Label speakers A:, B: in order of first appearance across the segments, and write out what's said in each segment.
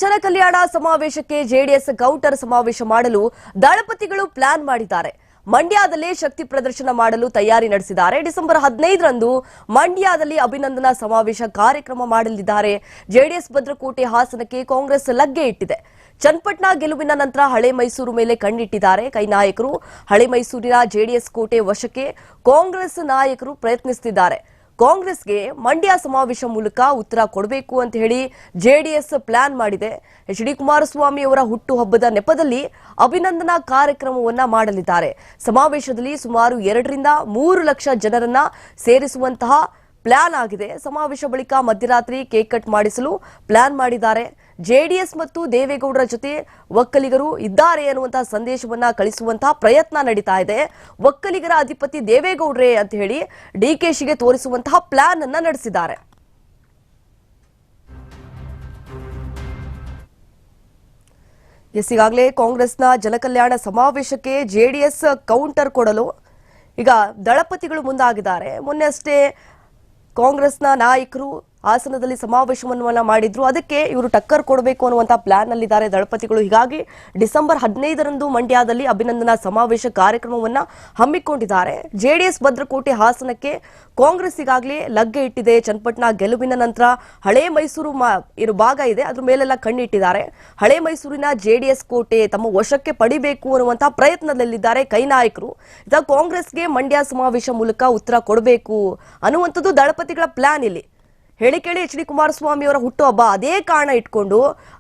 A: ಜನಕಲ್ಯಾಣ ಸಮಾವೇಶಕ್ಕೆ JDS counter ಸಮಾವೇಶ ಮಾಡಲು ದಳಪತಿಗಳು ಪ್ಲಾನ್ ಮಾಡಿದ್ದಾರೆ. ಮಂಡ್ಯದಲ್ಲಿ ಶಕ್ತಿ ಪ್ರದರ್ಶನ ಮಾಡಲು ತಯಾರಿ ನಡೆಸಿದ್ದಾರೆ. ಡಿಸೆಂಬರ್ 15ರಂದು ಮಂಡ್ಯದಲ್ಲಿ ಅಭಿನಂದನಾ ಸಮಾವೇಶ ಕಾರ್ಯಕ್ರಮ ಮಾಡಲಿದ್ದಾರೆ. ಜೆಡಿಎಸ್ ಭದ್ರಕೋಟೆ ಹಾಸನಕ್ಕೆ ಕಾಂಗ್ರೆಸ್ ಲಗ್ಗೆ ಇಟ್ಟಿದೆ. ಚನ್ನಪಟ್ಟಣ ಗೆಲುವಿನ ನಂತರ ಹಳೆ ಮೈಸೂರು ಮೇಲೆ ಕಣ್ಣಿಟ್ಟಿದ್ದಾರೆ ಕೈ ನಾಯಕರು. ಹಳೆ ಮೈಸೂರಿನ ಜೆಡಿಎಸ್ ಕೋಟೆ ವಶಕ್ಕೆ ಕಾಂಗ್ರೆಸ್ ನಾಯಕರು ಪ್ರಯತ್ನಿಸುತ್ತಿದ್ದಾರೆ. ಕಾಂಗ್ರೆಸ್ಗೆ ಮಂಡ್ಯ ಸಮಾವೇಶ ಮೂಲಕ ಉತ್ತರ ಕೊಡಬೇಕು ಅಂತ ಹೇಳಿ ಜೆಡಿಎಸ್ ಪ್ಲಾನ್ ಮಾಡಿದೆ. ಎಚ್.ಡಿ. ಕುಮಾರಸ್ವಾಮಿ ಅವರ ಹುಟ್ಟುಹಬ್ಬದ ನೆಪದಲ್ಲಿ ಅಭಿನಂದನಾ ಕಾರ್ಯಕ್ರಮವನ್ನ ಮಾಡಲಿದ್ದಾರೆ. ಸಮಾವೇಶದಲ್ಲಿ ಸುಮಾರು 2 ರಿಂದ 3 ಲಕ್ಷ ಜನರನ್ನ ಸೇರಿಸುವಂತಹ ಪ್ಲಾನ್ ಆಗಿದೆ. ಸಮಾವೇಶ ಬಳಿಕ ಮಧ್ಯರಾತ್ರಿ ಕೇಕ್ ಕಟ್ ಮಾಡಿಸಲು ಪ್ಲಾನ್ ಮಾಡಿದ್ದಾರೆ. ಜೆಡಿಎಸ್ ಮತ್ತು ದೇವೇಗೌಡರ ಜೊತೆ ಒಕ್ಕಲಿಗರು ಇದ್ದಾರೆ ಅನ್ನುವಂತಹ ಸಂದೇಶವನ್ನ ಕಳಿಸುವಂತಹ ಪ್ರಯತ್ನ ನಡೀತಾ ಇದೆ. ಒಕ್ಕಲಿಗರ ಅಧಿಪತಿ ದೇವೇಗೌಡ್ರೆ ಅಂತ ಹೇಳಿ ಡಿಕೆಶಿಗೆ ತೋರಿಸುವಂತಹ ಪ್ಲಾನ್ ಅನ್ನ ನಡೆಸಿದ್ದಾರೆ. ಈಗಾಗಲೇ ಕಾಂಗ್ರೆಸ್ನ ಜನಕಲ್ಯಾಣ ಸಮಾವೇಶಕ್ಕೆ ಜೆಡಿಎಸ್ ಕೌಂಟರ್ ಕೊಡಲು ಈಗ ದಳಪತಿಗಳು ಮುಂದಾಗಿದ್ದಾರೆ. ಮೊನ್ನೆ ಅಷ್ಟೇ ಕಾಂಗ್ರೆಸ್ನ ನಾಯಕರು ಹಾಸನದಲ್ಲಿ ಸಮಾವೇಶವನ್ನ ಮಾಡಿದ್ರು. ಅದಕ್ಕೆ ಇವರು ಟಕ್ಕರ್ ಕೊಡಬೇಕು ಅನ್ನುವಂತ ಪ್ಲಾನ್ ನಲ್ಲಿದ್ದಾರೆ ದಳಪತಿಗಳು. ಹೀಗಾಗಿ ಡಿಸೆಂಬರ್ 15ರಂದು ಮಂಡ್ಯದಲ್ಲಿ ಅಭಿನಂದನಾ ಸಮಾವೇಶ ಕಾರ್ಯಕ್ರಮವನ್ನ ಹಮ್ಮಿಕೊಂಡಿದ್ದಾರೆ. ಜೆಡಿಎಸ್ ಭದ್ರಕೋಟೆ ಹಾಸನಕ್ಕೆ ಕಾಂಗ್ರೆಸ್ ಈಗಾಗಲೇ ಲಗ್ಗೆ ಇಟ್ಟಿದೆ. ಚನ್ನಪಟ್ಟಣ ಗೆಲುವಿನ ನಂತರ ಹಳೆ ಮೈಸೂರು ಭಾಗ ಇದೆ, ಅದ್ರ ಮೇಲೆಲ್ಲ ಕಣ್ಣಿಟ್ಟಿದ್ದಾರೆ. ಹಳೆ ಮೈಸೂರಿನ ಜೆಡಿಎಸ್ ಕೋಟೆ ತಮ್ಮ ವಶಕ್ಕೆ ಪಡಿಬೇಕು ಅನ್ನುವಂತಹ ಪ್ರಯತ್ನದಲ್ಲಿದ್ದಾರೆ ಕೈ ನಾಯಕರು. ಇದಾಗ ಕಾಂಗ್ರೆಸ್ಗೆ ಮಂಡ್ಯ ಸಮಾವೇಶ ಮೂಲಕ ಉತ್ತರ ಕೊಡಬೇಕು ಅನ್ನುವಂಥದ್ದು ದಳಪತಿಗಳ ಪ್ಲಾನ್. ಇಲ್ಲಿ ಹೇಳಿ ಕೇಳಿ ಎಚ್.ಡಿ. ಕುಮಾರಸ್ವಾಮಿ ಅವರ ಹುಟ್ಟುಹಬ್ಬ ಅದೇ ಕಾರಣ ಇಟ್ಕೊಂಡು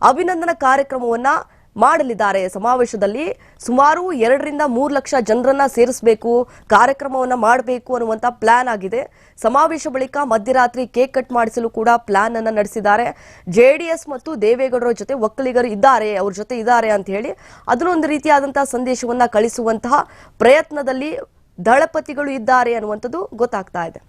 A: ಅಭಿನಂದನಾ ಕಾರ್ಯಕ್ರಮವನ್ನ ಮಾಡಲಿದ್ದಾರೆ. ಸಮಾವೇಶದಲ್ಲಿ ಸುಮಾರು 2 ರಿಂದ 3 ಲಕ್ಷ ಜನರನ್ನ ಸೇರಿಸಬೇಕು, ಕಾರ್ಯಕ್ರಮವನ್ನ ಮಾಡಬೇಕು ಅನ್ನುವಂತ ಪ್ಲಾನ್ ಆಗಿದೆ. ಸಮಾವೇಶ ಬಳಿಕ ಮಧ್ಯರಾತ್ರಿ ಕೇಕ್ ಕಟ್ ಮಾಡಿಸಲು ಕೂಡ ಪ್ಲಾನ್ ಅನ್ನ ನಡೆಸಿದ್ದಾರೆ. ಜೆಡಿಎಸ್ ಮತ್ತು ದೇವೇಗೌಡರ ಜೊತೆ ಒಕ್ಕಲಿಗರು ಇದ್ದಾರೆ, ಅವ್ರ ಜೊತೆ ಇದ್ದಾರೆ ಅಂತ ಹೇಳಿ ಅದನ್ನೊಂದು ರೀತಿಯಾದಂತಹ ಸಂದೇಶವನ್ನ ಕಳಿಸುವಂತಹ ಪ್ರಯತ್ನದಲ್ಲಿ ದಳಪತಿಗಳು ಇದ್ದಾರೆ ಅನ್ನುವಂಥದ್ದು ಗೊತ್ತಾಗ್ತಾ ಇದೆ.